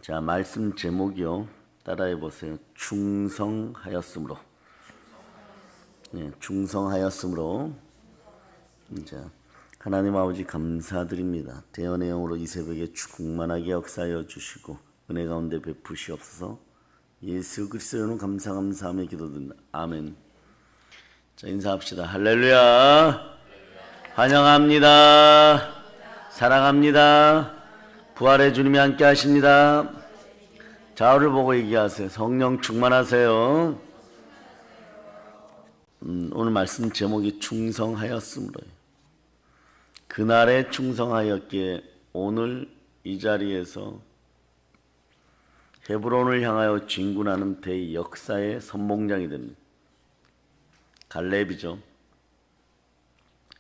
자, 말씀 제목이요. 따라해 보세요. 충성하였으므로. 네, 충성하였으므로. 자, 하나님 아버지 감사드립니다. 대언의 영으로 이 새벽에 충만하게 역사하여 주시고 은혜 가운데 베푸시옵소서. 예수 그리스도는 감사하며 기도드립니다. 아멘. 자, 인사합시다. 할렐루야. 환영합니다. 사랑합니다. 부활의 주님이 함께 하십니다. 좌우를 보고 얘기하세요. 성령 충만하세요. 오늘 말씀 제목이 충성하였으므로요. 그날에 충성하였기에 오늘 이 자리에서 헤브론을 향하여 진군하는 대역사의 선봉장이 됩니다. 갈렙이죠.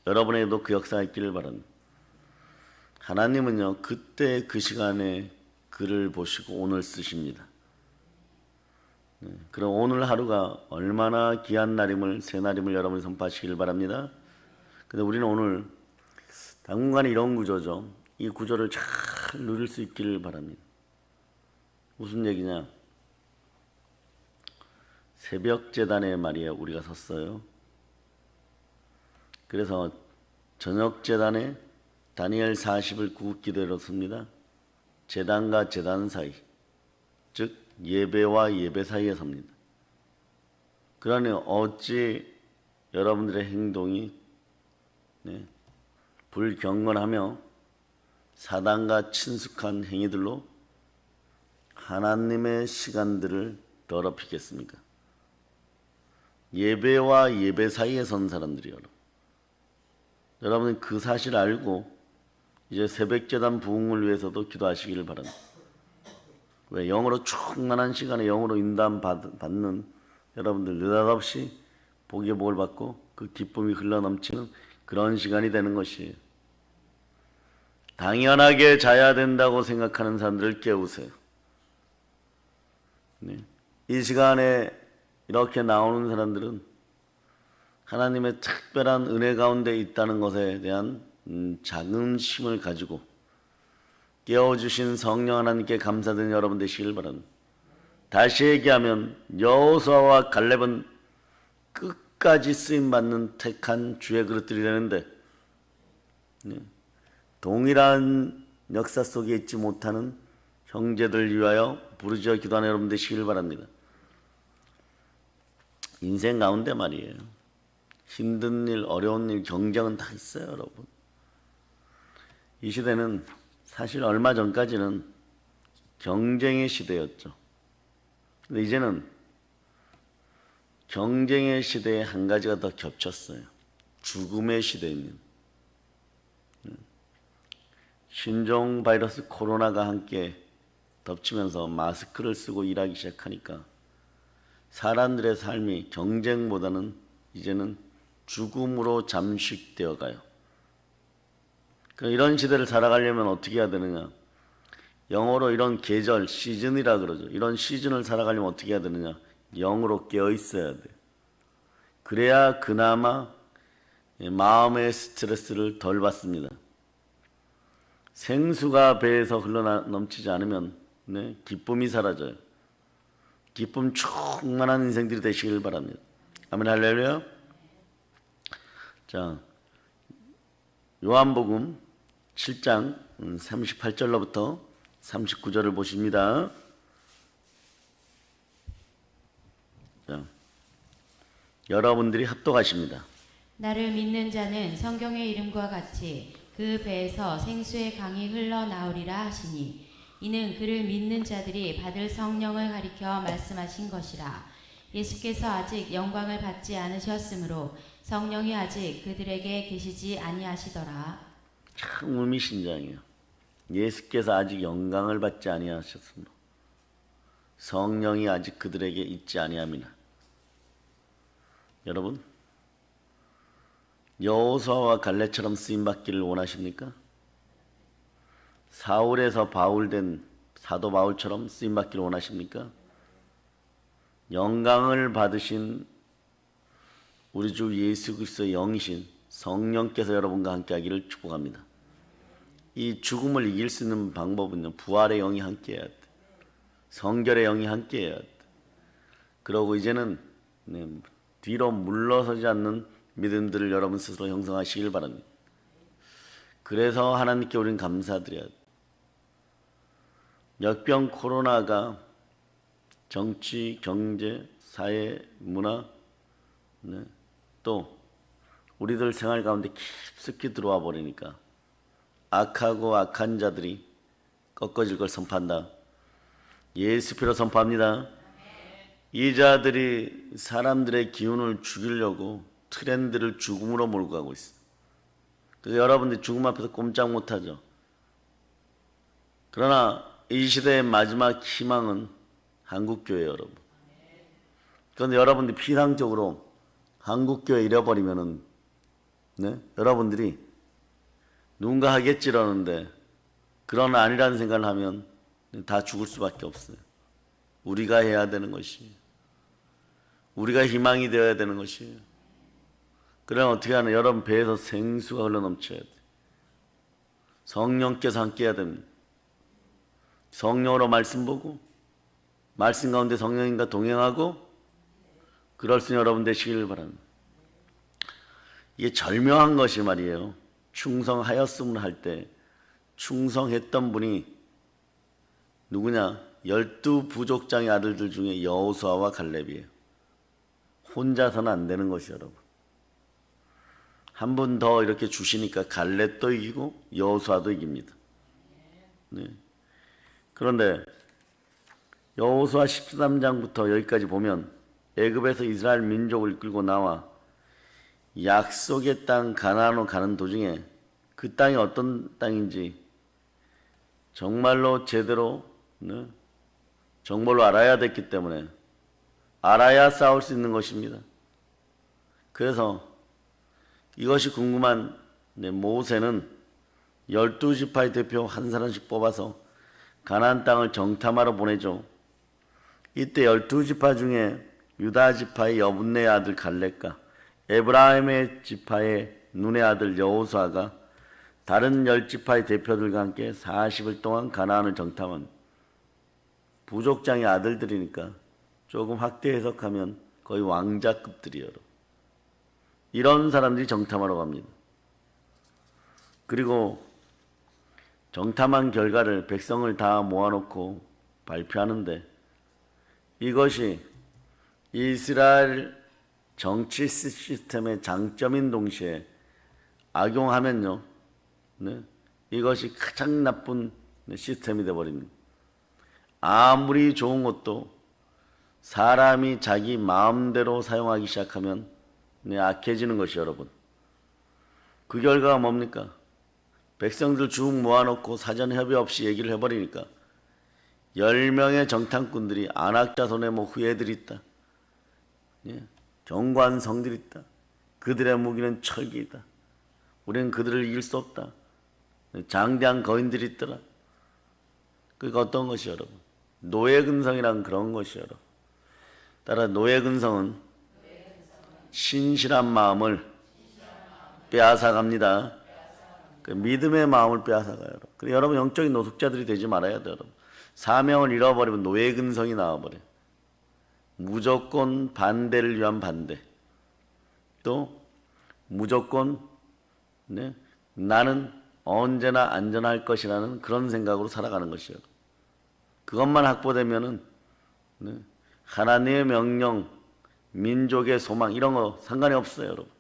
여러분에게도 그 역사가 있기를 바랍니다. 하나님은요, 그때 그 시간에 글을 보시고 오늘 쓰십니다. 그럼 오늘 하루가 얼마나 귀한 날임을, 새 날임을 여러분이 선포하시길 바랍니다. 근데 우리는 오늘 당분간은 이런 구조죠. 이 구조를 잘 누릴 수 있기를 바랍니다. 무슨 얘기냐? 새벽 제단에 말이에요. 우리가 섰어요. 그래서 저녁 제단에 다니엘 40을 구기도로 씁니다. 제단과 제단 사이, 즉 예배와 예배 사이에 섭니다. 그러니 어찌 여러분들의 행동이 불경건하며 사단과 친숙한 행위들로 하나님의 시간들을 더럽히겠습니까? 예배와 예배 사이에 선 사람들이요. 여러분은 그 사실을 알고 이제 새벽제단 부흥을 위해서도 기도하시기를 바랍니다. 왜? 영으로 충만한 시간에 영으로 인도함 받는 여러분들 느닷없이 복의 복을 받고 그 기쁨이 흘러넘치는 그런 시간이 되는 것이에요. 당연하게 자야 된다고 생각하는 사람들을 깨우세요. 이 시간에 이렇게 나오는 사람들은 하나님의 특별한 은혜 가운데 있다는 것에 대한 자긍심을 가지고 깨워주신 성령 하나님께 감사드리는 여러분 되시길 바랍니다. 다시 얘기하면 여호수아와 갈렙은 끝까지 쓰임받는 택한 주의 그릇들이 되는데 동일한 역사 속에 있지 못하는 형제들 위하여 부르짖어 기도하는 여러분 되시길 바랍니다. 인생 가운데 말이에요. 힘든 일, 어려운 일, 경쟁은 다 있어요, 여러분. 이 시대는 사실 얼마 전까지는 경쟁의 시대였죠. 근데 이제는 경쟁의 시대에 한 가지가 더 겹쳤어요. 죽음의 시대입니다. 신종 바이러스 코로나가 함께 덮치면서 마스크를 쓰고 일하기 시작하니까 사람들의 삶이 경쟁보다는 이제는 죽음으로 잠식되어 가요. 이런 시대를 살아가려면 어떻게 해야 되느냐? 영어로 이런 계절, 시즌이라 그러죠. 이런 시즌을 살아가려면 어떻게 해야 되느냐? 영으로 깨어 있어야 돼요. 그래야 그나마 마음의 스트레스를 덜 받습니다. 생수가 배에서 흘러넘치지 않으면 기쁨이 사라져요. 기쁨 충만한 인생들이 되시길 바랍니다. 아멘 할렐루야. 자, 요한복음 7장 38절로부터 39절을 보십니다. 자, 여러분들이 합독하십니다. 나를 믿는 자는 성경의 이름과 같이 그 배에서 생수의 강이 흘러나오리라 하시니 이는 그를 믿는 자들이 받을 성령을 가리켜 말씀하신 것이라. 예수께서 아직 영광을 받지 않으셨으므로 성령이 아직 그들에게 계시지 아니하시더라. 참 의미심장해요. 예수께서 아직 영광을 받지 아니하셨으므로 성령이 아직 그들에게 있지 아니함이나. 여러분, 여호수아와 갈렙처럼 쓰임받기를 원하십니까? 사울에서 바울된 사도 바울처럼 쓰임받기를 원하십니까? 영광을 받으신 우리 주 예수 그리스도의 영이신 성령께서 여러분과 함께 하기를 축복합니다. 이 죽음을 이길 수 있는 방법은요, 부활의 영이 함께 해야 돼. 성결의 영이 함께해야 돼. 그러고 이제는 뒤로 물러서지 않는 믿음들을 여러분 스스로 형성하시길 바랍니다. 그래서 하나님께 우리는 감사드려야 돼. 역병 코로나가 정치, 경제, 사회, 문화, 또 우리들 생활 가운데 깊숙이 들어와 버리니까 악하고 악한 자들이 꺾어질 걸 선포한다. 예수 피로 선포합니다. 이 자들이 사람들의 기운을 죽이려고 트렌드를 죽음으로 몰고 가고 있어. 그래서 여러분들이 죽음 앞에서 꼼짝 못하죠. 그러나 이 시대의 마지막 희망은 한국교회예요, 여러분. 그런데 여러분들이 피상적으로 한국교회 잃어버리면은, 여러분들이 누군가 하겠지라는데, 그러나 아니라는 생각을 하면 다 죽을 수밖에 없어요. 우리가 해야 되는 것이에요. 우리가 희망이 되어야 되는 것이에요. 그러면 어떻게 하나? 여러분 배에서 생수가 흘러넘쳐야 돼요. 성령께서 함께해야 됩니다. 성령으로 말씀 보고 말씀 가운데 성령님과 동행하고 그럴 수 있는 여러분 되시길 바랍니다. 이게 절묘한 것이 말이에요. 충성하였음을 할 때 충성했던 분이 누구냐? 12부족장의 아들들 중에 여호수아와 갈렙이에요. 혼자서는 안 되는 것이 여러분. 한 분 더 이렇게 주시니까 갈렙도 이기고 여호수아도 이깁니다. 그런데 여호수아 13장부터 여기까지 보면 애굽에서 이스라엘 민족을 이끌고 나와 약속의 땅 가나안으로 가는 도중에 그 땅이 어떤 땅인지 정말로 제대로 정보를 알아야 됐기 때문에 알아야 싸울 수 있는 것입니다. 그래서 이것이 궁금한 모세는 12지파의 대표 한 사람씩 뽑아서 가나안 땅을 정탐하러 보내죠. 이때 12지파 중에 유다 지파의 여분네의 아들 갈렙과 에브라임의 지파의 눈의 아들 여호수아가 다른 10지파의 대표들과 함께 40일 동안 가나안을 정탐한 부족장의 아들들이니까 조금 확대 해석하면 거의 왕자급들이에요. 이런 사람들이 정탐하러 갑니다. 그리고 정탐한 결과를 백성을 다 모아놓고 발표하는데 이것이 이스라엘 정치 시스템의 장점인 동시에 악용하면요, 이것이 가장 나쁜 시스템이 되어버립니다. 아무리 좋은 것도 사람이 자기 마음대로 사용하기 시작하면 악해지는 것이 여러분. 그 결과가 뭡니까? 백성들 쭉 모아놓고 사전 협의 없이 얘기를 해버리니까 10명의 정탐꾼들이 안악자손의 후예들이 있다. 정관성들이 있다. 그들의 무기는 철기이다. 우리는 그들을 이길 수 없다. 장대한 거인들이 있더라. 그러니까 어떤 것이 여러분? 노예근성이란 그런 것이 여러분. 따라 노예근성은 신실한 마음을 빼앗아갑니다. 그 믿음의 마음을 빼앗아가요. 여러분. 그래서 여러분 영적인 노숙자들이 되지 말아야 돼요. 여러분. 사명을 잃어버리면 노예근성이 나와버려요. 무조건 반대를 위한 반대. 또 무조건 나는 언제나 안전할 것이라는 그런 생각으로 살아가는 것이에요. 그것만 확보되면은 하나님의 명령, 민족의 소망 이런 거 상관이 없어요, 여러분.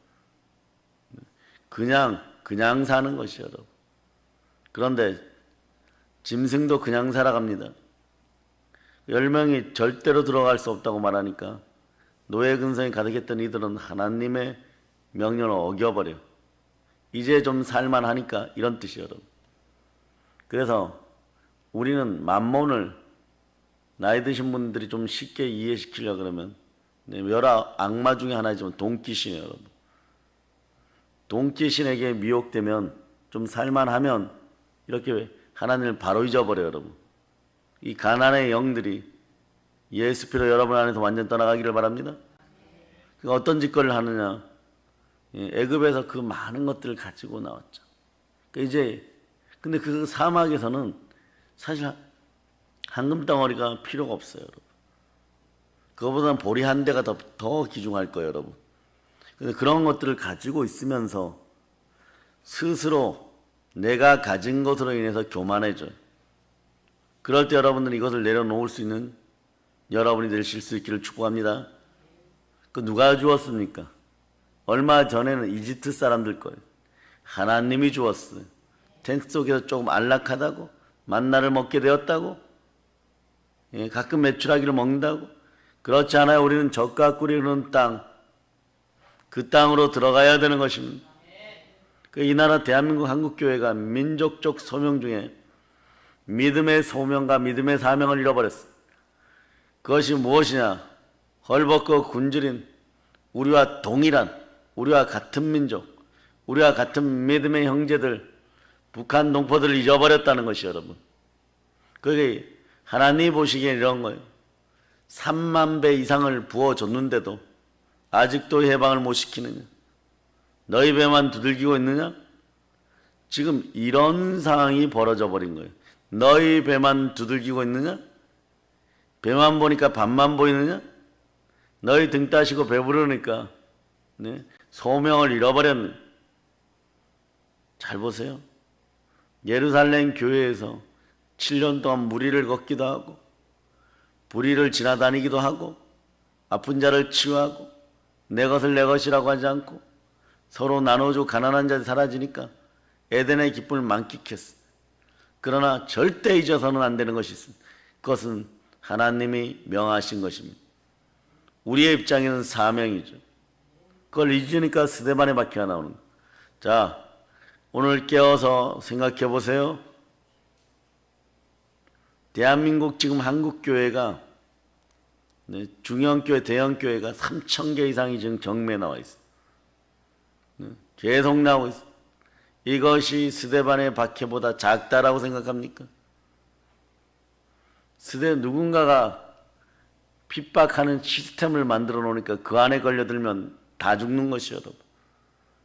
그냥 사는 것이에요, 여러분. 그런데 짐승도 그냥 살아갑니다. 10명이 절대로 들어갈 수 없다고 말하니까 노예 근성이 가득했던 이들은 하나님의 명령을 어겨버려. 이제 좀 살만하니까 이런 뜻이에요, 여러분. 그래서 우리는 만몬을 나이 드신 분들이 좀 쉽게 이해시키려고 그러면 여러 악마 중에 하나이지만 돈끼신이에요, 여러분. 돈끼신에게 미혹되면 좀 살만하면 이렇게 하나님을 바로 잊어버려요, 여러분. 이 가난의 영들이 예수 피로 여러분 안에서 완전 떠나가기를 바랍니다. 그러니까 어떤 짓거리를 하느냐? 애굽에서 그 많은 것들을 가지고 나왔죠. 그러니까 이제 근데 그 사막에서는 사실 황금 덩어리가 필요가 없어요, 여러분. 그거보다는 보리 한 대가 더 귀중할 거예요, 여러분. 근데 그런 것들을 가지고 있으면서 스스로 내가 가진 것으로 인해서 교만해져요. 그럴 때 여러분들은 이것을 내려놓을 수 있는 여러분이 되실 수 있기를 축복합니다. 그 누가 주었습니까? 얼마 전에는 이집트 사람들 거예요. 하나님이 주었어요. 텐트 속에서 조금 안락하다고, 만나를 먹게 되었다고, 가끔 메추라기를 먹는다고. 그렇지 않아요. 우리는 젖과 꿀이 흐르는 땅, 그 땅으로 들어가야 되는 것입니다. 이 나라 대한민국 한국교회가 민족적 소명 중에 믿음의 소명과 믿음의 사명을 잃어버렸어요. 그것이 무엇이냐? 헐벗고 굶주린 우리와 동일한, 우리와 같은 민족, 우리와 같은 믿음의 형제들, 북한 동포들을 잊어버렸다는 것이 여러분. 그게 하나님이 보시기에 이런 거예요. 3만 배 이상을 부어줬는데도 아직도 해방을 못 시키느냐? 너희 배만 두들기고 있느냐? 지금 이런 상황이 벌어져 버린 거예요. 너희 배만 두들기고 있느냐? 배만 보니까 밥만 보이느냐? 너희 등 따시고 배부르니까 소명을 잃어버렸네. 잘 보세요. 예루살렘 교회에서 7년 동안 무리를 걷기도 하고 불의를 지나다니기도 하고 아픈 자를 치유하고 내 것을 내 것이라고 하지 않고 서로 나눠주고 가난한 자들이 사라지니까 에덴의 기쁨을 만끽했어. 그러나 절대 잊어서는 안 되는 것이 있습니다. 그것은 하나님이 명하신 것입니다. 우리의 입장에는 사명이죠. 그걸 잊으니까 스데반의 바퀴가 나오는 거예요. 자, 오늘 깨어서 생각해 보세요. 대한민국 지금 한국교회가 중형교회, 대형교회가 3,000개 이상이 지금 경매에 나와 있어요. 계속 나오고 있어요. 이것이 스데반의 박해보다 작다라고 생각합니까? 누군가가 핍박하는 시스템을 만들어 놓으니까 그 안에 걸려들면 다 죽는 것이요, 여러분.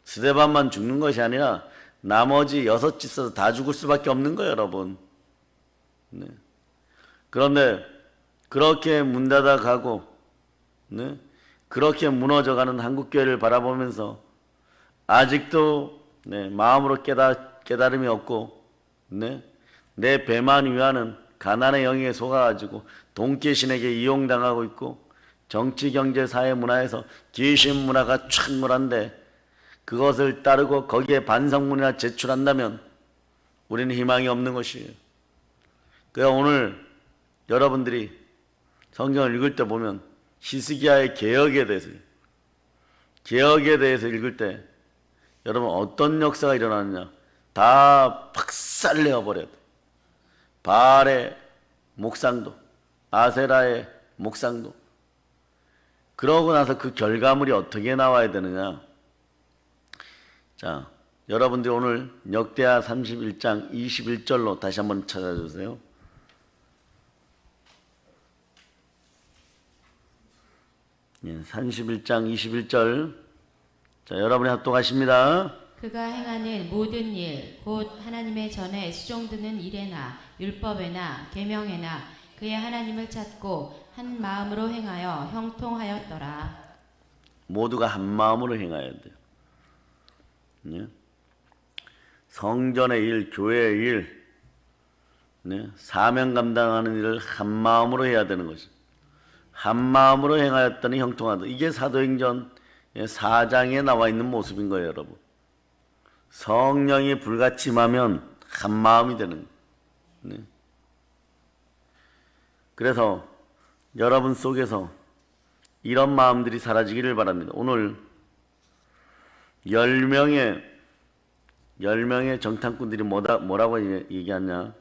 스데반만 죽는 것이 아니라 나머지 6집 써서 다 죽을 수밖에 없는 거예요, 여러분. 네. 그런데 그렇게 문 닫아 가고 그렇게 무너져가는 한국교회를 바라보면서 아직도 마음으로 깨달음이 없고 내 배만 위하는 가난의 영역에 속아가지고 돈귀신에게 이용당하고 있고 정치, 경제, 사회, 문화에서 귀신 문화가 찬물한데 그것을 따르고 거기에 반성문이나 제출한다면 우리는 희망이 없는 것이에요. 그래서 오늘 여러분들이 성경을 읽을 때 보면 히스기야의 개혁에 대해서 읽을 때 여러분 어떤 역사가 일어나느냐? 다 박살내어버려야 돼. 바알의 목상도, 아세라의 목상도. 그러고 나서 그 결과물이 어떻게 나와야 되느냐? 자, 여러분들이 오늘 역대하 31장 21절로 다시 한번 찾아주세요. 예, 31장 21절. 자, 여러분이 합독하십니다. 그가 행하는 모든 일, 곧 하나님의 전에 수종드는 일에나 율법에나 계명에나 그의 하나님을 찾고 한 마음으로 행하여 형통하였더라. 모두가 한 마음으로 행해야 돼요. 네? 성전의 일, 교회의 일, 사명 감당하는 일을 한 마음으로 해야 되는 것이죠. 한 마음으로 행하였더니 형통하다. 이게 사도행전 4장에 나와 있는 모습인 거예요, 여러분. 성령이 불같이임하면 한 마음이 되는 거예요. 그래서 여러분 속에서 이런 마음들이 사라지기를 바랍니다. 오늘 10명의 정탐꾼들이 뭐라고 얘기하냐?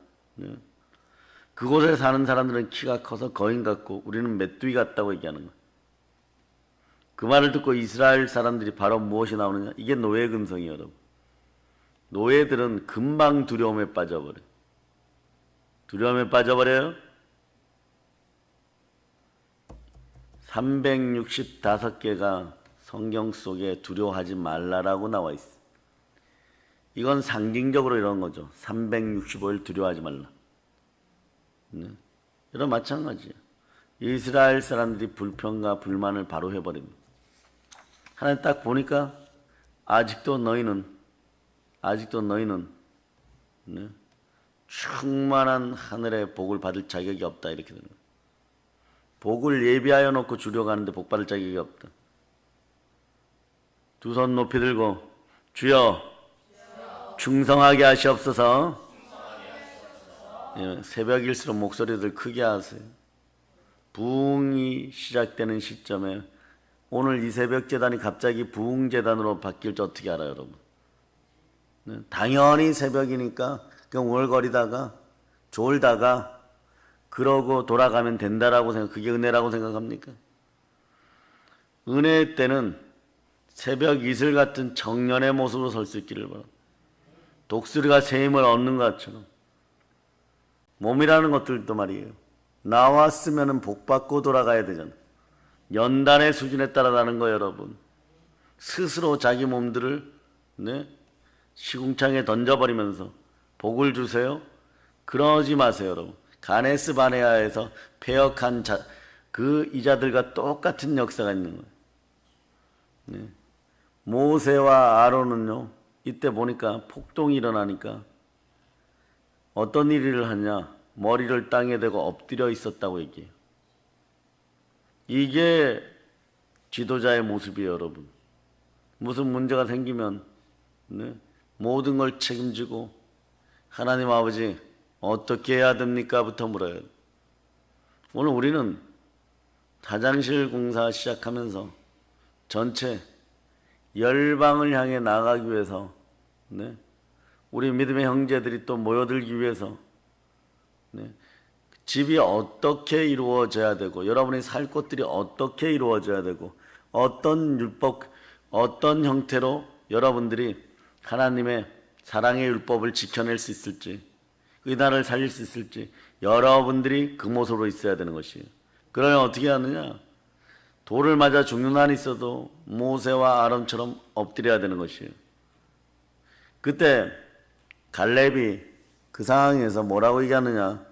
그곳에 사는 사람들은 키가 커서 거인 같고 우리는 메뚜기 같다고 얘기하는 거예요. 그 말을 듣고 이스라엘 사람들이 바로 무엇이 나오느냐? 이게 노예 근성이에요, 여러분. 노예들은 금방 두려움에 빠져버려요. 두려움에 빠져버려요. 365개가 성경 속에 두려워하지 말라라고 나와 있어요. 이건 상징적으로 이런 거죠. 365일 두려워하지 말라. 이런 마찬가지예요. 이스라엘 사람들이 불평과 불만을 바로 해버립니다. 하나님 딱 보니까 아직도 너희는 네, 충만한 하늘의 복을 받을 자격이 없다 이렇게 되는 거예요. 복을 예비하여 놓고 주려고 하는데 복 받을 자격이 없다. 두 손 높이 들고 주여 충성하게 하시옵소서. 예, 새벽일수록 목소리들 크게 하세요. 부흥이 시작되는 시점에 오늘 이 새벽 재단이 갑자기 부흥 재단으로 바뀔 줄 어떻게 알아요, 여러분? 네, 당연히 새벽이니까 그냥 월거리다가 졸다가 그러고 돌아가면 된다라고 그게 은혜라고 생각합니까? 은혜의 때는 새벽 이슬 같은 청년의 모습으로 설 수 있기를 바랍니다. 독수리가 새 힘을 얻는 것처럼 몸이라는 것들도 말이에요. 나왔으면 복 받고 돌아가야 되잖아요. 연단의 수준에 따라 다른 거예요, 여러분. 스스로 자기 몸들을 시궁창에 던져버리면서 복을 주세요? 그러지 마세요, 여러분. 가네스 바네아에서 폐역한 그 이자들과 똑같은 역사가 있는 거예요. 모세와 아론은요, 이때 보니까 폭동이 일어나니까 어떤 일을 하냐? 머리를 땅에 대고 엎드려 있었다고 얘기해요. 이게 지도자의 모습이에요, 여러분. 무슨 문제가 생기면 모든 걸 책임지고 하나님 아버지 어떻게 해야 됩니까? 부터 물어요. 오늘 우리는 화장실 공사 시작하면서 전체 열방을 향해 나가기 위해서 우리 믿음의 형제들이 또 모여들기 위해서 집이 어떻게 이루어져야 되고 여러분이 살 곳들이 어떻게 이루어져야 되고 어떤 율법, 어떤 형태로 여러분들이 하나님의 사랑의 율법을 지켜낼 수 있을지 그 나라를 살릴 수 있을지 여러분들이 그 모습으로 있어야 되는 것이에요. 그러면 어떻게 하느냐? 돌을 맞아 죽는 한이 있어도 모세와 아론처럼 엎드려야 되는 것이에요. 그때 갈렙이 그 상황에서 뭐라고 얘기하느냐?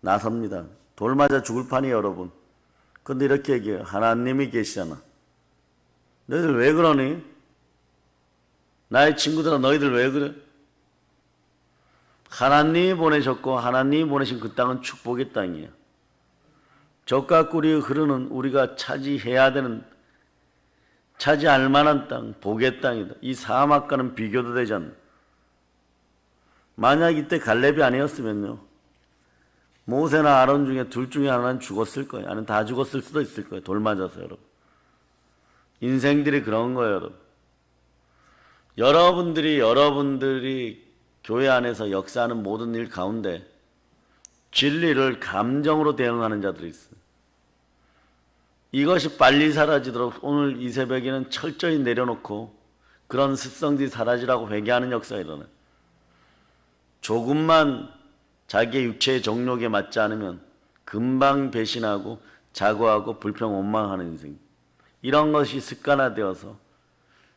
나섭니다. 돌 맞아 죽을 판이에요, 여러분. 근데 이렇게 얘기해요. 하나님이 계시잖아. 너희들 왜 그러니? 나의 친구들아, 너희들 왜 그래? 하나님이 보내셨고 하나님이 보내신 그 땅은 축복의 땅이에요. 젖과 꿀이 흐르는 우리가 차지해야 되는 차지할 만한 땅, 복의 땅이다. 이 사막과는 비교도 되지 않는. 만약 이때 갈렙이 아니었으면요, 모세나 아론 중에 둘 중에 하나는 죽었을 거예요. 아니면 다 죽었을 수도 있을 거예요. 돌 맞아서. 여러분, 인생들이 그런 거예요. 여러분. 여러분들이 교회 안에서 역사하는 모든 일 가운데 진리를 감정으로 대응하는 자들이 있어요. 이것이 빨리 사라지도록 오늘 이 새벽에는 철저히 내려놓고 그런 습성들이 사라지라고 회개하는 역사가 일어나요. 조금만 자기의 육체의 정욕에 맞지 않으면 금방 배신하고 자고하고 불평 원망하는 인생. 이런 것이 습관화되어서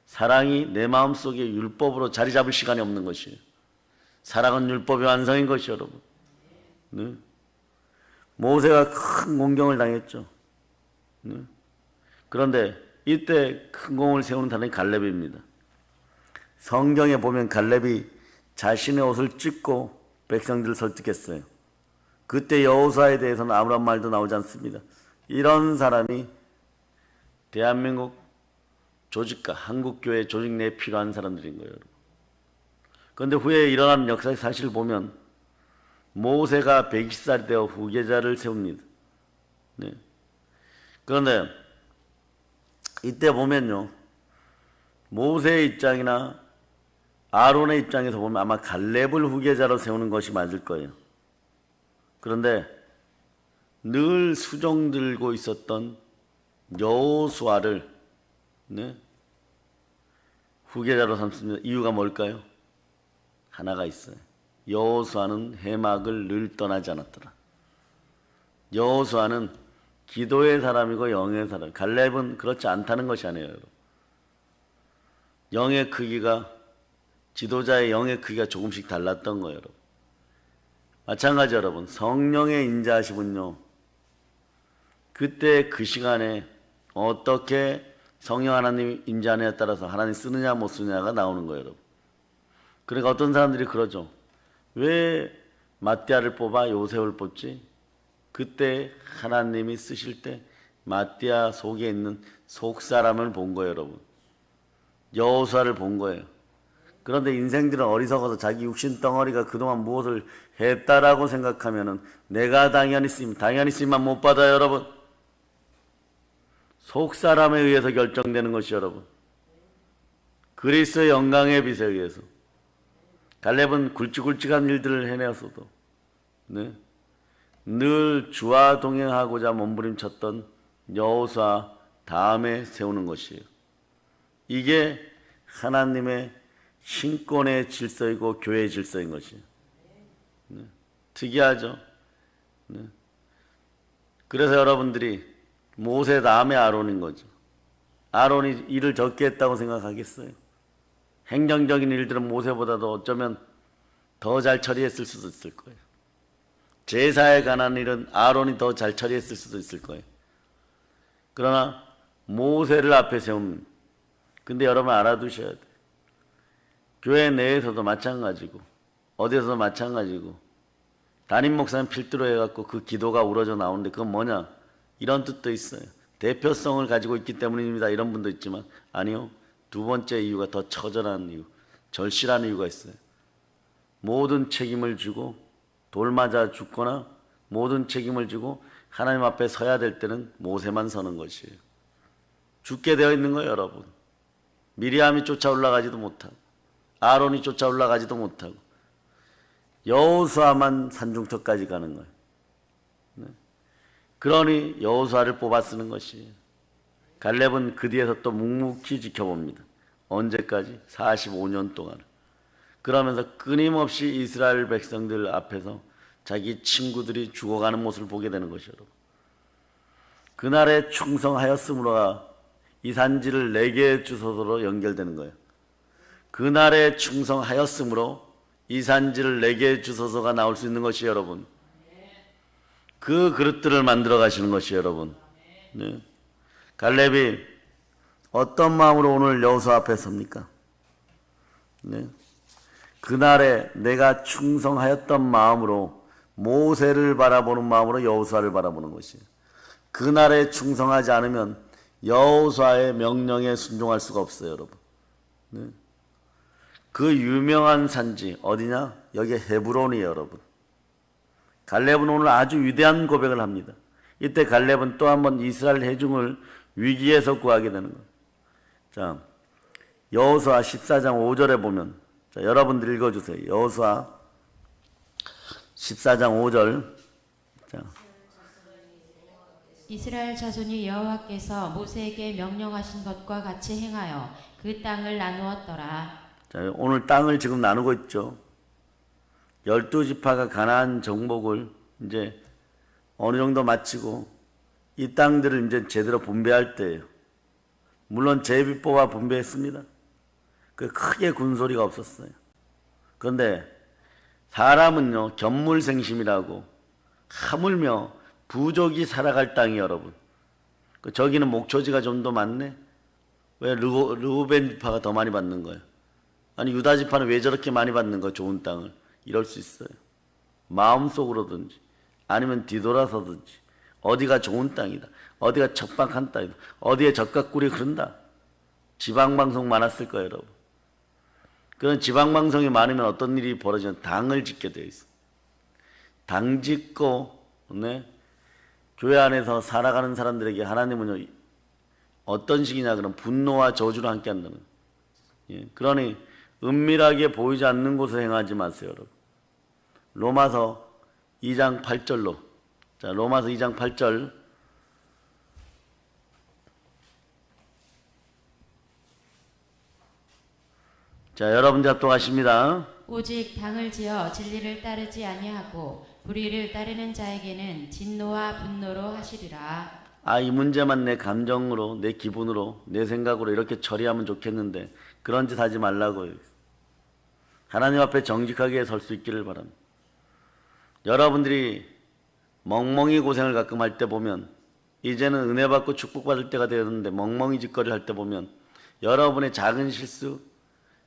사랑이 내 마음속에 율법으로 자리 잡을 시간이 없는 것이에요. 사랑은 율법의 완성인 것이요, 여러분. 네. 모세가 큰 공경을 당했죠. 네. 그런데 이때 큰 공을 세우는 사람이 갈렙입니다. 성경에 보면 갈렙이 자신의 옷을 찢고 백성들을 설득했어요. 그때 여호수아에 대해서는 아무런 말도 나오지 않습니다. 이런 사람이 대한민국 조직과 한국교회 조직 내에 필요한 사람들인 거예요. 그런데 후에 일어난 역사의 사실을 보면 모세가 120살이 되어 후계자를 세웁니다. 네. 그런데 이때 보면요, 모세의 입장이나 아론의 입장에서 보면 아마 갈렙을 후계자로 세우는 것이 맞을 거예요. 그런데 늘 수종 들고 있었던 여호수아를 후계자로 삼습니다. 이유가 뭘까요? 하나가 있어요. 여호수아는 해막을 늘 떠나지 않았더라. 여호수아는 기도의 사람이고 영의 사람. 갈렙은 그렇지 않다는 것이 아니에요, 여러분. 영의 크기가, 지도자의 영의 크기가 조금씩 달랐던 거예요, 여러분. 마찬가지 여러분, 성령의 인자하심은요, 그때 그 시간에 어떻게 성령 하나님 인자하느냐에 따라서 하나님 쓰느냐 못 쓰느냐가 나오는 거예요, 여러분. 그러니까 어떤 사람들이 그러죠. 왜 마띠아를 뽑아 요셉을 뽑지? 그때 하나님이 쓰실 때 마띠아 속에 있는 속사람을 본 거예요, 여러분. 여호수아를 본 거예요. 그런데 인생들은 어리석어서 자기 육신 덩어리가 그동안 무엇을 했다라고 생각하면은 내가 당연히 쓰임만 못 받아요, 여러분. 속사람에 의해서 결정되는 것이 여러분. 그리스도의 영광의 빛에 의해서. 갈렙은 굵직굵직한 일들을 해내었어도 네, 늘 주와 동행하고자 몸부림쳤던 여호수아 다음에 세우는 것이에요. 이게 하나님의 신권의 질서이고 교회의 질서인 것이에요. 네, 특이하죠. 네. 그래서 여러분들이 모세 다음에 아론인 거죠. 아론이 일을 적게 했다고 생각하겠어요? 행정적인 일들은 모세보다도 어쩌면 더 잘 처리했을 수도 있을 거예요. 제사에 관한 일은 아론이 더 잘 처리했을 수도 있을 거예요. 그러나 모세를 앞에 세우면, 근데 여러분 알아두셔야 돼요. 교회 내에서도 마찬가지고 어디에서도 마찬가지고 담임 목사님 필두로 해갖고 그 기도가 우러져 나오는데 그건 뭐냐? 이런 뜻도 있어요. 대표성을 가지고 있기 때문입니다. 이런 분도 있지만 아니요. 두 번째 이유가 더 처절한 이유, 절실한 이유가 있어요. 모든 책임을 지고 돌 맞아 죽거나 모든 책임을 지고 하나님 앞에 서야 될 때는 모세만 서는 것이에요. 죽게 되어 있는 거예요, 여러분. 미리암이 쫓아 올라가지도 못하고 아론이 쫓아 올라가지도 못하고 여호수아만 산중턱까지 가는 거예요. 네. 그러니 여호수아를 뽑아 쓰는 것이에요. 갈렙은 그 뒤에서 또 묵묵히 지켜봅니다. 언제까지? 45년 동안. 그러면서 끊임없이 이스라엘 백성들 앞에서 자기 친구들이 죽어가는 모습을 보게 되는 것이요. 그날에 충성하였으므로가 이 산지를 내게 주소서로 연결되는 거예요. 그날에 충성하였으므로 이 산지를 내게 주소서가 나올 수 있는 것이 여러분. 그 그릇들을 만들어 가시는 것이 여러분. 네. 갈렙이 어떤 마음으로 오늘 여호수아 앞에 섭니까? 네. 그날에 내가 충성하였던 마음으로 모세를 바라보는 마음으로 여호수아를 바라보는 것이에요. 그날에 충성하지 않으면 여호수아의 명령에 순종할 수가 없어요, 여러분. 네. 그 유명한 산지 어디냐? 여기 헤브론이에요, 여러분. 갈렙은 오늘 아주 위대한 고백을 합니다. 이때 갈렙은 또 한 번 이스라엘 회중을 위기에서 구하게 되는 거예요. 자, 여호수아 14장 5절에 보면, 자, 여러분들 읽어주세요. 여호수아 14장 5절. 자, 이스라엘 자손이 여호와께서 모세에게 명령하신 것과 같이 행하여 그 땅을 나누었더라. 자, 오늘 땅을 지금 나누고 있죠. 12지파가 가나안 정복을 이제 어느 정도 마치고 이 땅들을 이제 제대로 분배할 때예요. 물론 제비 뽑아 분배했습니다. 그 크게 군소리가 없었어요. 그런데 사람은요, 견물생심이라고 하물며 부족이 살아갈 땅이 여러분. 저기는 목초지가 좀 더 많네. 왜 르우벤 지파가 더 많이 받는 거예요? 아니 유다 지파는 왜 저렇게 많이 받는 거예요? 좋은 땅을. 이럴 수 있어요. 마음속으로든지 아니면 뒤돌아서든지 어디가 좋은 땅이다. 어디가 척박한 땅이다. 어디에 젖가꿀이 흐른다. 지방방송 많았을 거예요, 여러분. 그런 지방방송이 많으면 어떤 일이 벌어지면 당을 짓게 되어 있어요. 당 짓고 네? 교회 안에서 살아가는 사람들에게 하나님은요 어떤 식이냐 그러면 분노와 저주를 함께 한다는 거예요. 예. 그러니 은밀하게 보이지 않는 곳에 행하지 마세요, 여러분. 로마서 2장 8절로. 자, 로마서 2장 8절. 자, 여러분 작동하십니다. 오직 당을 지어 진리를 따르지 아니하고 불의를 따르는 자에게는 진노와 분노로 하시리라. 이 문제만 내 감정으로, 내 기분으로, 내 생각으로 이렇게 처리하면 좋겠는데 그런 짓 하지 말라고요. 하나님 앞에 정직하게 설 수 있기를 바랍니다. 여러분들이 멍멍이 고생을 가끔 할 때 보면, 이제는 은혜 받고 축복받을 때가 되었는데 멍멍이 짓거리를 할 때 보면 여러분의 작은 실수,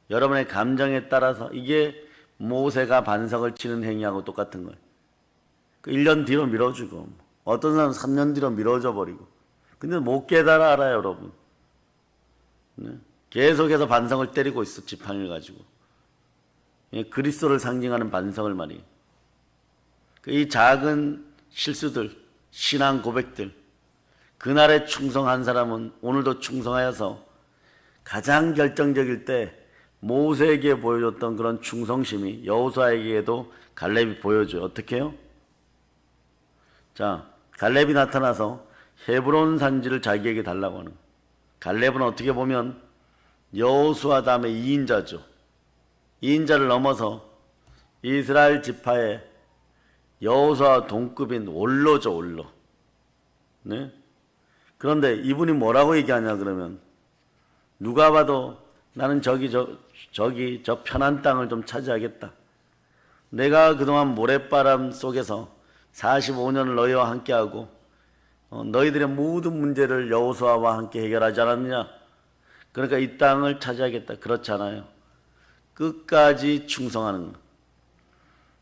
여러분의 감정에 따라서 이게 모세가 반석을 치는 행위하고 똑같은 거예요. 그 1년 뒤로 미뤄주고, 어떤 사람은 3년 뒤로 미뤄져 버리고. 근데 못 깨달아 알아요, 여러분. 네? 계속해서 반석을 때리고 있어, 지팡이를 가지고. 그리스도를 상징하는 반석을 말이에요. 이 작은 실수들, 신앙 고백들, 그날에 충성한 사람은 오늘도 충성하여서 가장 결정적일 때 모세에게 보여줬던 그런 충성심이 여호수아에게도 갈렙이 보여줘요. 어떻게 해요? 자, 갈렙이 나타나서 헤브론 산지를 자기에게 달라고 하는 거예요. 갈렙은 어떻게 보면 여호수아 다음에 2인자죠. 2인자를 넘어서 이스라엘 지파의 여호수아 동급인 원로죠, 원로. 네? 그런데 이분이 뭐라고 얘기하냐 그러면, 누가 봐도 나는 저 편한 땅을 좀 차지하겠다. 내가 그동안 모래바람 속에서 45년을 너희와 함께하고 너희들의 모든 문제를 여호수아와 함께 해결하지 않았느냐. 그러니까 이 땅을 차지하겠다. 그렇지 않아요. 끝까지 충성하는 것.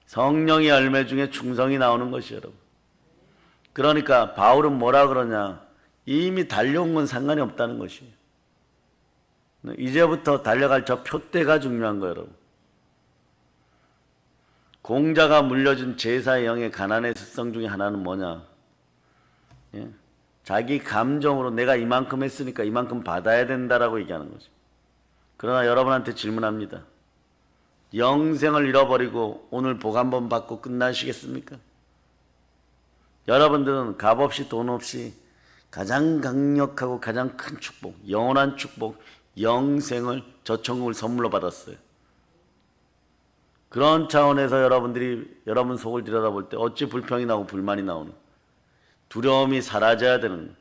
성령의 열매 중에 충성이 나오는 것이에요, 여러분. 그러니까 바울은 뭐라 그러냐. 이미 달려온 건 상관이 없다는 것이에요. 이제부터 달려갈 저 표대가 중요한 거예요, 여러분. 공자가 물려준 제사의 영의 가난의 습성 중에 하나는 뭐냐. 예? 자기 감정으로 내가 이만큼 했으니까 이만큼 받아야 된다라고 얘기하는 거죠. 그러나 여러분한테 질문합니다. 영생을 잃어버리고 오늘 복 한번 받고 끝나시겠습니까? 여러분들은 값없이 돈 없이 가장 강력하고 가장 큰 축복, 영원한 축복, 영생을, 저천국을 선물로 받았어요. 그런 차원에서 여러분들이 여러분 속을 들여다볼 때 어찌 불평이 나고 불만이 나오는, 두려움이 사라져야 되는,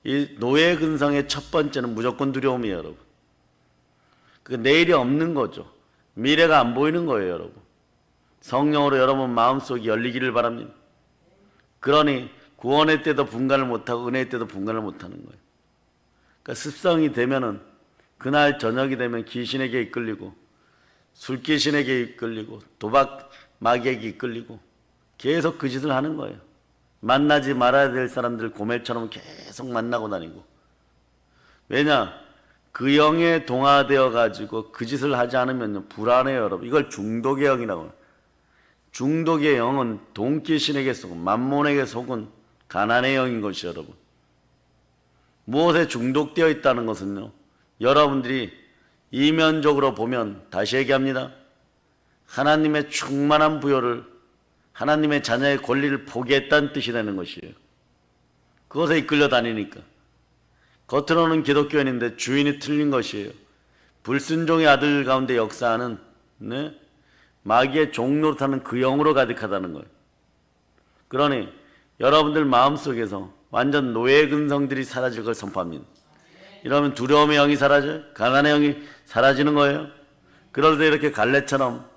이 노예 근성의 첫 번째는 무조건 두려움이에요, 여러분. 그 내일이 없는 거죠. 미래가 안 보이는 거예요, 여러분. 성령으로 여러분 마음속이 열리기를 바랍니다. 그러니 구원의 때도 분간을 못하고 은혜의 때도 분간을 못하는 거예요. 그러니까 습성이 되면은 그날 저녁이 되면 귀신에게 이끌리고 술귀신에게 이끌리고 도박 마귀에게 이끌리고 계속 그 짓을 하는 거예요. 만나지 말아야 될 사람들 고멜처럼 계속 만나고 다니고. 왜냐? 그 영에 동화되어 가지고 그 짓을 하지 않으면 불안해요, 여러분. 이걸 중독의 영이라고 해요. 중독의 영은 돈귀신에게 속은, 만몬에게 속은 가난의 영인 것이, 여러분. 무엇에 중독되어 있다는 것은요, 여러분들이 이면적으로 보면, 다시 얘기합니다. 하나님의 충만한 부여를, 하나님의 자녀의 권리를 포기했다는 뜻이 되는 것이에요. 그것에 이끌려 다니니까. 겉으로는 기독교인인데 주인이 틀린 것이에요. 불순종의 아들 가운데 역사하는, 네? 마귀의 종노릇하는 그 영으로 가득하다는 거예요. 그러니 여러분들 마음속에서 완전 노예 근성들이 사라질 걸 선포합니다. 이러면 두려움의 영이 사라져요. 가난의 영이 사라지는 거예요. 그럴 때 이렇게 갈렙처럼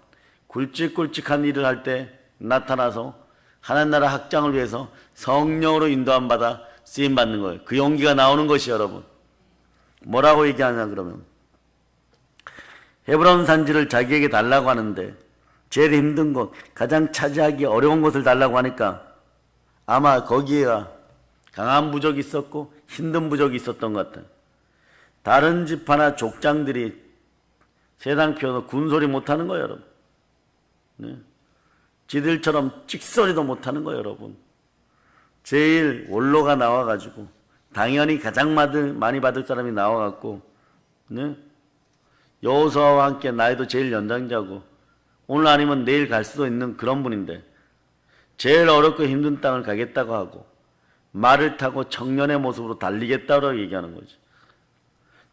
굵직굵직한 일을 할 때 나타나서 하나님 나라 확장을 위해서 성령으로 인도함 받아 쓰임 받는 거예요. 그 용기가 나오는 것이, 여러분. 뭐라고 얘기하냐 그러면, 헤브론 산지를 자기에게 달라고 하는데 제일 힘든 곳, 가장 차지하기 어려운 곳을 달라고 하니까 아마 거기에가 강한 부족이 있었고 힘든 부족이 있었던 것 같아요. 다른 지파나 족장들이 세상 피워서 군소리 못하는 거예요, 여러분. 네. 지들처럼 찍소리도 못하는 거예요, 여러분. 제일 원로가 나와가지고 당연히 가장 많이 받을 사람이 나와갖고, 네? 여호수아와 함께 나이도 제일 연장자고 오늘 아니면 내일 갈 수도 있는 그런 분인데 제일 어렵고 힘든 땅을 가겠다고 하고 말을 타고 청년의 모습으로 달리겠다고 얘기하는 거죠.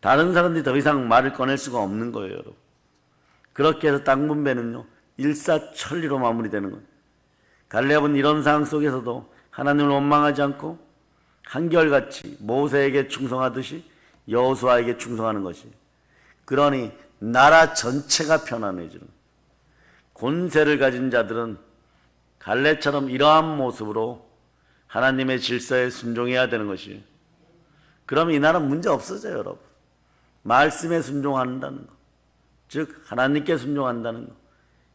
다른 사람들이 더 이상 말을 꺼낼 수가 없는 거예요, 여러분. 그렇게 해서 땅 분배는요, 일사천리로 마무리되는 거예요. 갈렙은 이런 상황 속에서도 하나님을 원망하지 않고 한결같이 모세에게 충성하듯이 여호수아에게 충성하는 것이, 그러니 나라 전체가 편안해지는, 권세를 가진 자들은 갈렙처럼 이러한 모습으로 하나님의 질서에 순종해야 되는 것이에요. 그럼 이 나라는 문제 없어져요, 여러분. 말씀에 순종한다는 거, 즉 하나님께 순종한다는 거,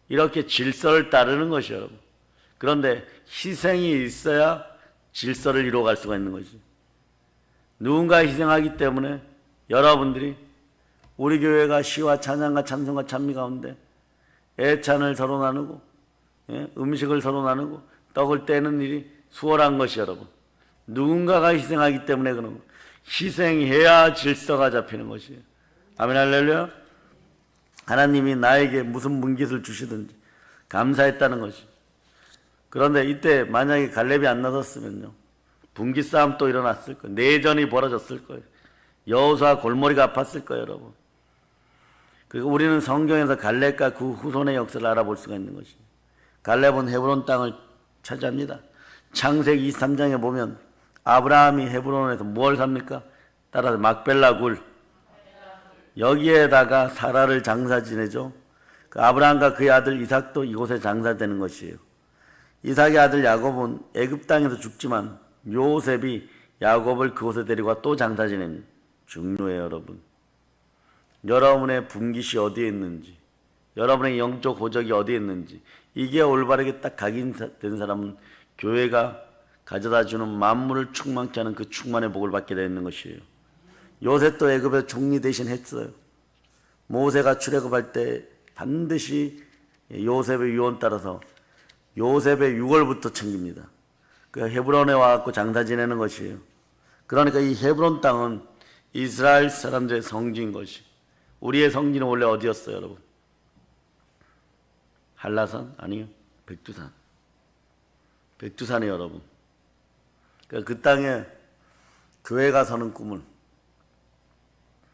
이렇게 질서를 따르는 것이에요, 여러분. 그런데 희생이 있어야 질서를 이루어갈 수가 있는 거지. 누군가 희생하기 때문에 여러분들이 우리 교회가 시와 찬양과 찬송과 찬미 가운데 애찬을 서로 나누고 음식을 서로 나누고 떡을 떼는 일이 수월한 것이 여러분. 누군가가 희생하기 때문에 그런 거. 희생해야 질서가 잡히는 것이에요. 아멘 할렐루야. 하나님이 나에게 무슨 문깃을 주시든지 감사했다는 것이. 그런데 이때 만약에 갈렙이 안 나섰으면요, 분깃 싸움 또 일어났을 거예요. 내전이 벌어졌을 거예요. 여호수아 골머리가 아팠을 거예요, 여러분. 그리고 우리는 성경에서 갈렙과 그 후손의 역사를 알아볼 수가 있는 것입니다. 갈렙은 헤브론 땅을 차지합니다. 창세기 23장에 보면 아브라함이 헤브론에서 뭘 삽니까? 따라서 막벨라 굴, 여기에다가 사라를 장사 지내죠. 그 아브라함과 그의 아들 이삭도 이곳에 장사되는 것이에요. 이삭의 아들 야곱은 애굽 땅에서 죽지만 요셉이 야곱을 그곳에 데리고 또 장사 지냅니다. 중요해요, 여러분. 여러분의 분깃이 어디에 있는지, 여러분의 영적 호적이 어디에 있는지, 이게 올바르게 딱 각인된 사람은 교회가 가져다주는 만물을 충만케 하는 그 충만의 복을 받게 되어 있는 것이에요. 요셉도 애굽의 총리 대신 했어요. 모세가 출애굽할 때 반드시 요셉의 유언 따라서 요셉의 유골부터 챙깁니다. 그 헤브론에 와서 장사 지내는 것이에요. 그러니까 이 헤브론 땅은 이스라엘 사람들의 성지인 것이. 우리의 성지는 원래 어디였어요, 여러분? 한라산? 아니요. 백두산. 백두산이에요, 여러분. 그 땅에 교회가 서는 꿈을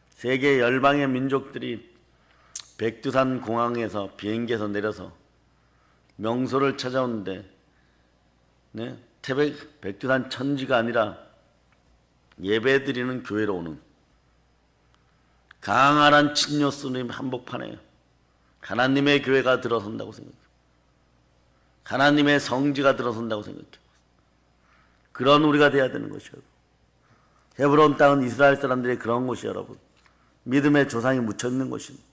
세계 열방의 민족들이 백두산 공항에서 비행기에서 내려서 명소를 찾아오는데, 네? 백두산 천지가 아니라 예배드리는 교회로 오는 강활한 친녀 수님 한복판에 하나님의 교회가 들어선다고 생각해요. 하나님의 성지가 들어선다고 생각해요. 그런 우리가 돼야 되는 것이요. 헤브론 땅은 이스라엘 사람들의 그런 곳이 여러분. 믿음의 조상이 묻혀있는 곳입니다.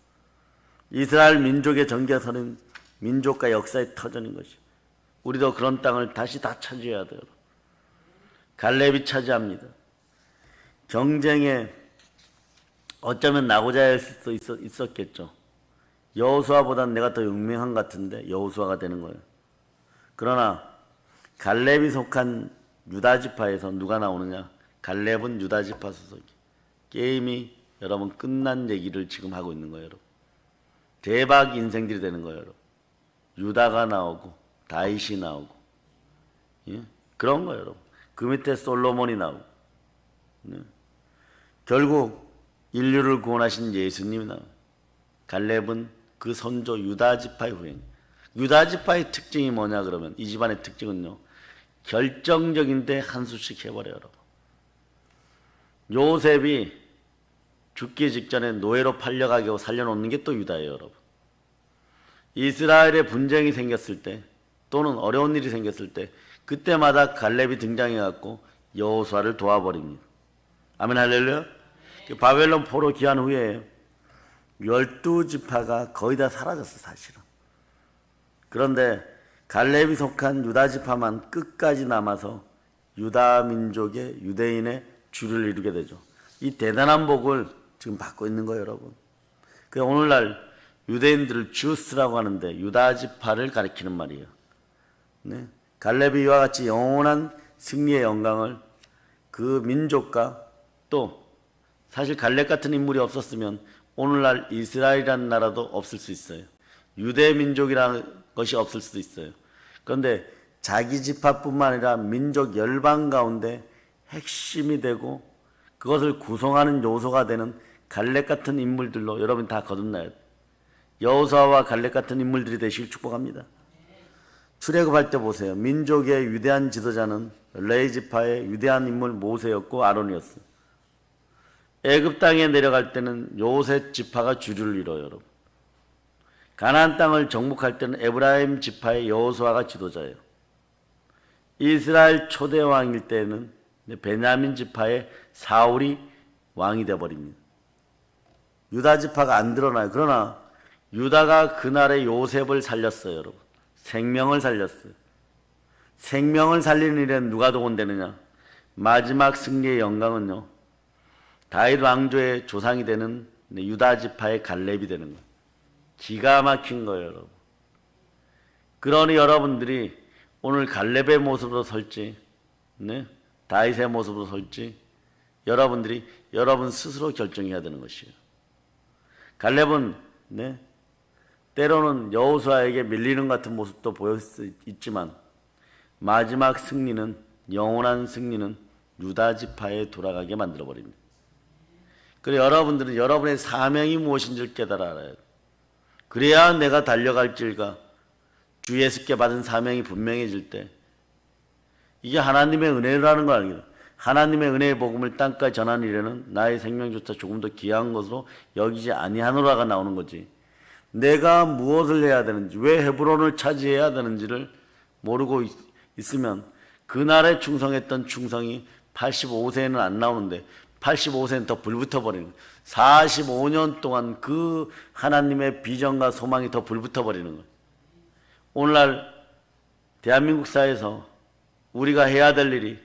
이스라엘 민족의 전개가 서는 민족과 역사의 터전인 것이. 우리도 그런 땅을 다시 다 차지해야 돼요. 갈렙이 차지합니다. 경쟁에 어쩌면 나고자일 수도 있었겠죠. 여호수아보다는 내가 더 유명한 것 같은데 여호수아가 되는 거예요. 그러나 갈렙이 속한 유다지파에서 누가 나오느냐? 갈렙은 유다지파 소속이. 게임이 여러분 끝난 얘기를 지금 하고 있는 거예요, 여러분. 대박 인생들이 되는 거예요, 여러분. 유다가 나오고 다윗이 나오고, 예? 그런 거예요, 여러분. 그 밑에 솔로몬이 나오고, 네? 결국 인류를 구원하신 예수님이 나와요. 갈렙은 그 선조 유다지파의 후예인. 유다지파의 특징이 뭐냐 그러면 이 집안의 특징은요, 결정적인데 한 수씩 해버려요, 여러분. 요셉이 죽기 직전에 노예로 팔려가게 하고 살려놓는 게 또 유다예요, 여러분. 이스라엘에 분쟁이 생겼을 때 또는 어려운 일이 생겼을 때 그때마다 갈렙이 등장해갖고 여호수아를 도와버립니다. 아멘 할렐루야. 바벨론 포로 귀환 후에 12지파가 거의 다 사라졌어, 사실은. 그런데 갈렙이 속한 유다지파만 끝까지 남아서 유다 민족의 유대인의 주를 이루게 되죠. 이 대단한 복을 지금 받고 있는 거예요, 여러분. 그래서 오늘날 유대인들을 주스라고 하는데 유다지파를 가리키는 말이에요. 네? 갈렙이 이와 같이 영원한 승리의 영광을 그 민족과 또 사실 갈렙 같은 인물이 없었으면 오늘날 이스라엘이라는 나라도 없을 수 있어요. 유대 민족이라는 것이 없을 수도 있어요. 그런데 자기 지파뿐만 아니라 민족 열방 가운데 핵심이 되고 그것을 구성하는 요소가 되는 갈렙 같은 인물들로 여러분 다 거듭나야 돼요. 여호수아와 갈렙 같은 인물들이 되시길 축복합니다. 출애굽할 때 보세요. 민족의 위대한 지도자는 레위 지파의 위대한 인물 모세였고 아론이었어요. 애굽 땅에 내려갈 때는 요셉 지파가 주류를 이뤄요, 여러분. 가나안 땅을 정복할 때는 에브라임 지파의 여호수아가 지도자예요. 이스라엘 초대 왕일 때는 베냐민 지파의 사울이 왕이 되어버립니다. 유다 지파가 안 드러나요. 그러나 유다가 그날의 요셉을 살렸어요, 여러분. 생명을 살렸어요. 생명을 살리는 일에 누가 동원되느냐? 마지막 승리의 영광은요, 다윗 왕조의 조상이 되는 유다 지파의 갈렙이 되는 거예요. 기가 막힌 거예요, 여러분. 그러니 여러분들이 오늘 갈렙의 모습으로 설지, 다윗의 모습으로 설지, 여러분들이 여러분 스스로 결정해야 되는 것이에요. 갈렙은 때로는 여호수아에게 밀리는 같은 모습도 보일 수 있지만 마지막 승리는, 영원한 승리는 유다 지파에 돌아가게 만들어 버립니다. 그래 여러분들은 여러분의 사명이 무엇인지를 깨달아 알아야 돼요. 그래야 내가 달려갈 길과 주 예수께 받은 사명이 분명해질 때, 이게 하나님의 은혜라는 걸 알게 돼요. 하나님의 은혜의 복음을 땅까지 전하는 일에는 나의 생명조차 조금 더 귀한 것으로 여기지 아니하노라가 나오는 거지. 내가 무엇을 해야 되는지, 왜 헤브론을 차지해야 되는지를 모르고 있으면 그날에 충성했던 충성이 85세에는 안 나오는데 85세는 더 불붙어 버리는 거예요. 45년 동안 그 하나님의 비전과 소망이 더 불붙어 버리는 거예요. 오늘날 대한민국 사회에서 우리가 해야 될 일이,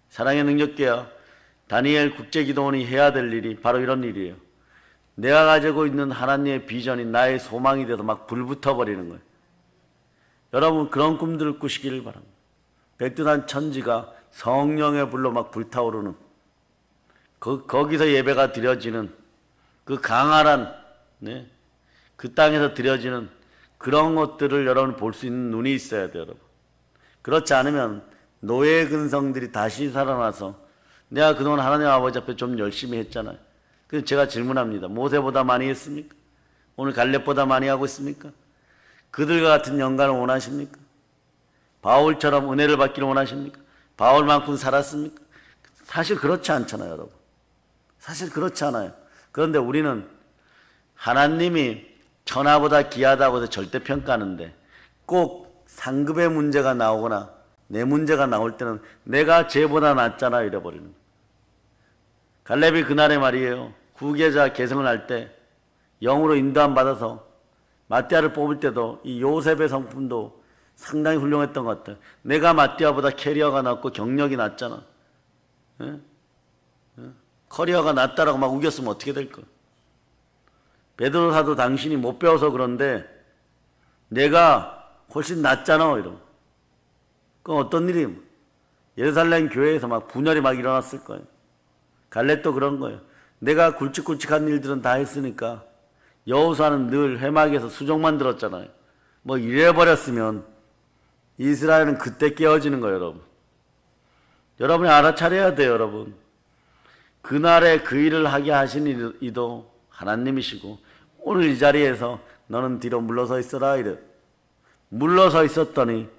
사랑의 능력교회와 다니엘 국제기도원이 해야 될 일이 바로 이런 일이에요. 내가 가지고 있는 하나님의 비전이 나의 소망이 돼서 막 불붙어 버리는 거예요. 여러분 그런 꿈들을 꾸시기를 바랍니다. 백두산 천지가 성령의 불로 막 불타오르는, 거기서 예배가 드려지는 그 강활한, 그 땅에서 드려지는 그런 것들을 여러분 볼 수 있는 눈이 있어야 돼요, 여러분. 그렇지 않으면 노예 근성들이 다시 살아나서 내가 그동안 하나님 아버지 앞에 좀 열심히 했잖아요. 그래서 제가 질문합니다. 모세보다 많이 했습니까? 오늘 갈렙보다 많이 하고 있습니까? 그들과 같은 영광을 원하십니까? 바울처럼 은혜를 받기를 원하십니까? 바울만큼 살았습니까? 사실 그렇지 않잖아요, 여러분. 사실 그렇지 않아요. 그런데 우리는 하나님이 천하보다 귀하다고 해서 절대 평가하는데 꼭 상급의 문제가 나오거나 내 문제가 나올 때는 내가 쟤보다 낫잖아 이래버리는 거예요. 갈렙이 그날의 말이에요. 후계자 계승을 할 때 영으로 인도함 받아서 마띠아를 뽑을 때도 이 요셉의 성품도 상당히 훌륭했던 것 같아요. 내가 마띠아보다 캐리어가 낫고 경력이 낫잖아. 커리어가 낫다라고 막 우겼으면 어떻게 될 거야. 베드로 사도 당신이 못 배워서 그런데 내가 훨씬 낫잖아 이러고. 그건 어떤 일이에요? 예루살렘 교회에서 막 분열이 막 일어났을 거예요. 갈렙도 그런 거예요. 내가 굵직굵직한 일들은 다 했으니까 여호수아는 늘 회막에서 수종만 들었잖아요. 뭐 이래버렸으면 이스라엘은 그때 깨어지는 거예요, 여러분. 여러분이 알아차려야 돼요, 여러분. 그날에 그 일을 하게 하신 이도 하나님이시고 오늘 이 자리에서 너는 뒤로 물러서 있어라 이래. 물러서 있었더니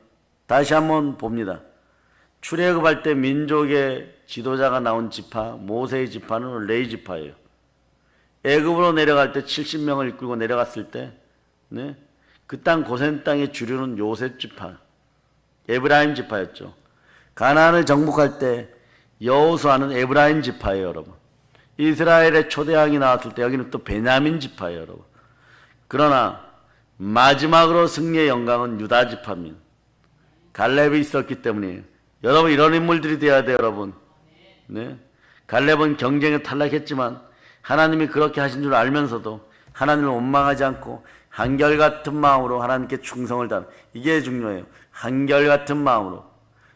다시 한번 봅니다. 출애굽할 때 민족의 지도자가 나온 지파, 모세의 지파는 레위 지파예요. 애굽으로 내려갈 때 70명을 이끌고 내려갔을 때 그 땅 고센 땅의 주류는 요셉 지파, 에브라임 지파였죠. 가나안을 정복할 때 여호수아는 에브라임 지파예요, 여러분. 이스라엘의 초대왕이 나왔을 때 여기는 또 베냐민 지파예요, 여러분. 그러나 마지막으로 승리의 영광은 유다 지파입니다. 갈렙이 있었기 때문이에요. 여러분 이런 인물들이 되어야 돼요, 여러분. 갈렙은 경쟁에 탈락했지만 하나님이 그렇게 하신 줄 알면서도 하나님을 원망하지 않고 한결같은 마음으로 하나님께 충성을 다하는, 이게 중요해요. 한결같은 마음으로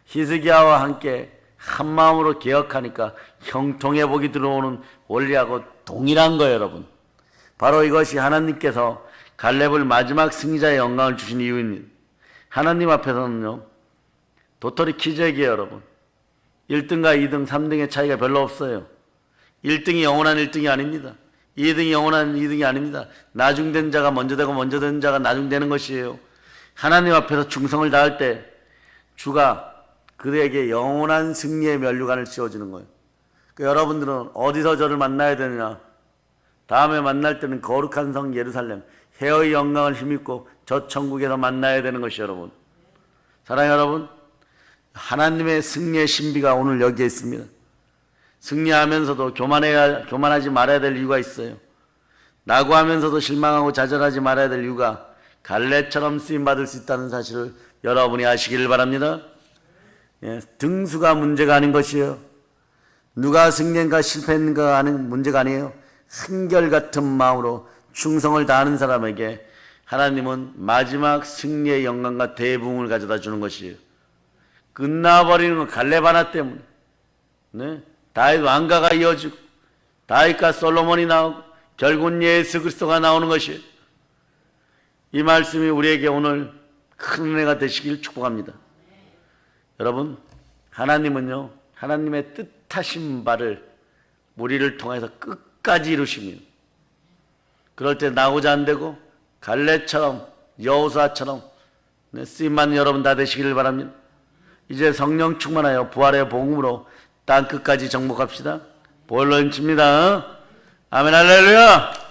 히스기야와 함께 한 마음으로 개혁하니까 형통의 복이 들어오는 원리하고 동일한 거예요, 여러분. 바로 이것이 하나님께서 갈렙을 마지막 승리자의 영광을 주신 이유입니다. 하나님 앞에서는요, 도토리 키재기예요, 여러분. 1등과 2등, 3등의 차이가 별로 없어요. 1등이 영원한 1등이 아닙니다. 2등이 영원한 2등이 아닙니다. 나중된 자가 먼저 되고 먼저 된 자가 나중되는 것이에요. 하나님 앞에서 충성을 다할 때 주가 그들에게 영원한 승리의 면류관을 씌워주는 거예요. 여러분들은 어디서 저를 만나야 되느냐? 다음에 만날 때는 거룩한 성 예루살렘, 해의 영광을 힘입고 저 천국에서 만나야 되는 것이 여러분. 사랑하는 여러분, 하나님의 승리의 신비가 오늘 여기에 있습니다. 승리하면서도 교만하지 말아야 될 이유가 있어요. 낙오하면서도 실망하고 좌절하지 말아야 될 이유가 갈렙처럼 쓰임받을 수 있다는 사실을 여러분이 아시기를 바랍니다. 예, 등수가 문제가 아닌 것이에요. 누가 승리했는가 실패했는가 하는 문제가 아니에요. 한결같은 마음으로 충성을 다하는 사람에게 하나님은 마지막 승리의 영광과 대부흥을 가져다 주는 것이에요. 끝나버리는 건 갈렙 하나 때문에. 네? 다윗 왕가가 이어지고 다윗과 솔로몬이 나오고 결국은 예수 그리스도가 나오는 것이에요. 이 말씀이 우리에게 오늘 큰 은혜가 되시길 축복합니다. 여러분, 하나님은요, 하나님의 뜻하신 바를 우리를 통해서 끝까지 이루십니다. 그럴 때 나오자 안 되고 갈렙처럼 여호수아처럼 쓰임받는 여러분 다 되시기를 바랍니다. 이제 성령 충만하여 부활의 복음으로 땅 끝까지 정복합시다. 볼로 힘칩니다. 아멘 할렐루야.